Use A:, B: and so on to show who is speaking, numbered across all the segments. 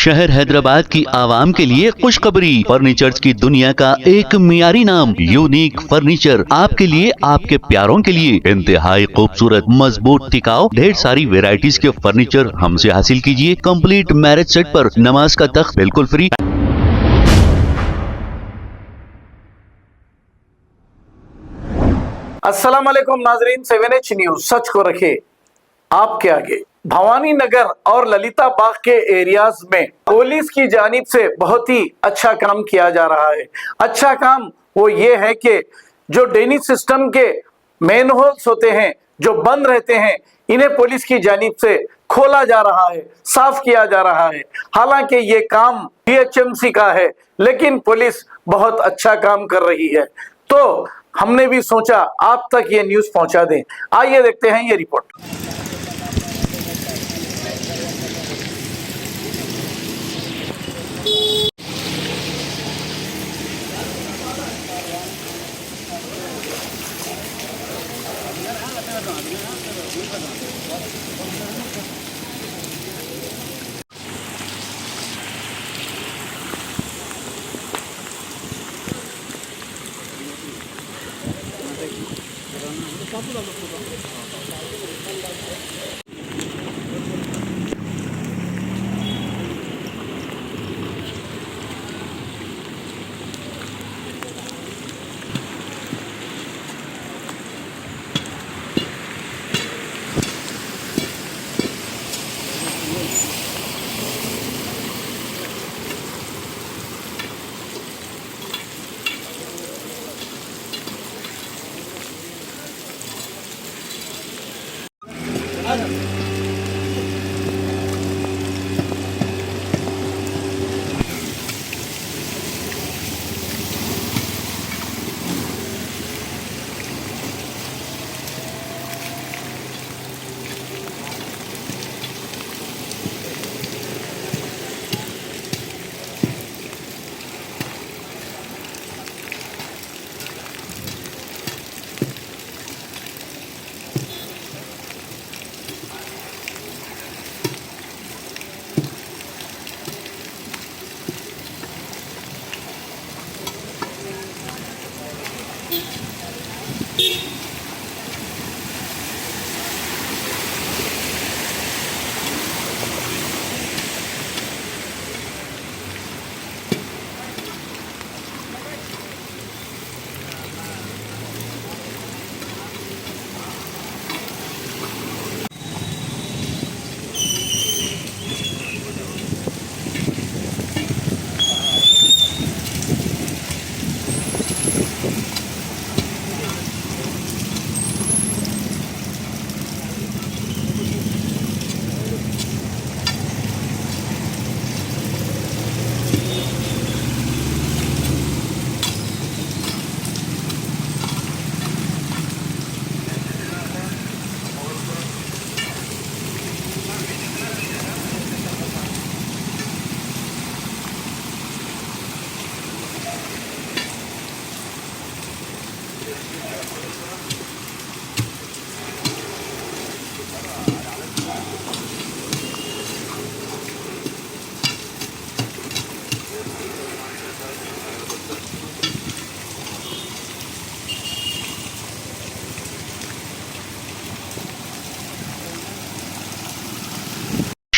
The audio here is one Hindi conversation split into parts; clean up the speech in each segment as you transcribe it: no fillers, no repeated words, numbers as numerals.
A: शहर हैदराबाद की आवाम के लिए खुशखबरी। फर्नीचर की दुनिया का एक मियारी नाम यूनिक फर्नीचर आपके लिए, आपके प्यारों के लिए इंतहाई खूबसूरत, मजबूत, टिकाऊ, ढेर सारी वेराइटीज के फर्नीचर हमसे हासिल कीजिए। कंप्लीट मैरिज सेट पर नमाज का तख्त बिल्कुल फ्री।
B: अस्सलाम वालेकुम नाजरीन, 7H न्यूज सच को रखे आपके आगे। भवानी नगर और ललिता बाग के एरियाज में पुलिस की जानिब से बहुत ही अच्छा काम किया जा रहा है। अच्छा काम वो ये है कि जो ड्रेनेज सिस्टम के मेन होल्स होते हैं जो बंद रहते हैं, इन्हें पुलिस की जानिब से खोला जा रहा है, साफ किया जा रहा है। हालांकि ये काम DHMC का है, लेकिन पुलिस बहुत अच्छा काम कर रही है, तो हमने भी सोचा आप तक ये न्यूज पहुंचा दें। आइए देखते हैं ये रिपोर्ट।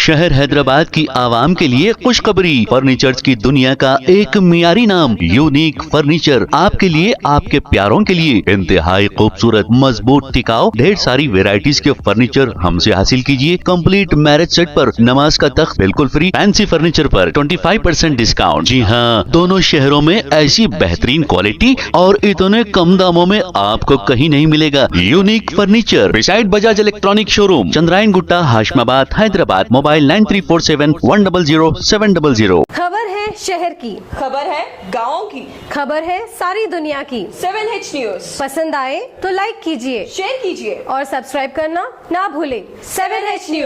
A: शहर हैदराबाद की आवाम के लिए खुशखबरी। फर्नीचर की दुनिया का एक मियारी नाम यूनिक फर्नीचर आपके लिए, आपके प्यारों के लिए इंतहाई खूबसूरत, मजबूत, टिकाऊ, ढेर सारी वेराइटीज के फर्नीचर हमसे हासिल कीजिए। कंप्लीट मैरिज सेट पर नमाज का तख्त बिल्कुल फ्री। फैंसी फर्नीचर पर 25% डिस्काउंट। जी हाँ, दोनों शहरों में ऐसी बेहतरीन क्वालिटी और इतने कम दामों में आपको कहीं नहीं मिलेगा। Unique furniture beside Bajaj electronic showroom, Chandrayangutta, Hashamabad, Hyderabad. Mobile 9347100700।
C: खबर है शहर की,
D: खबर है गाँव की,
C: खबर है सारी दुनिया की।
D: 7H न्यूज
C: पसंद आए तो लाइक कीजिए,
D: शेयर कीजिए
C: और सब्सक्राइब करना ना भूले।
D: 7H news.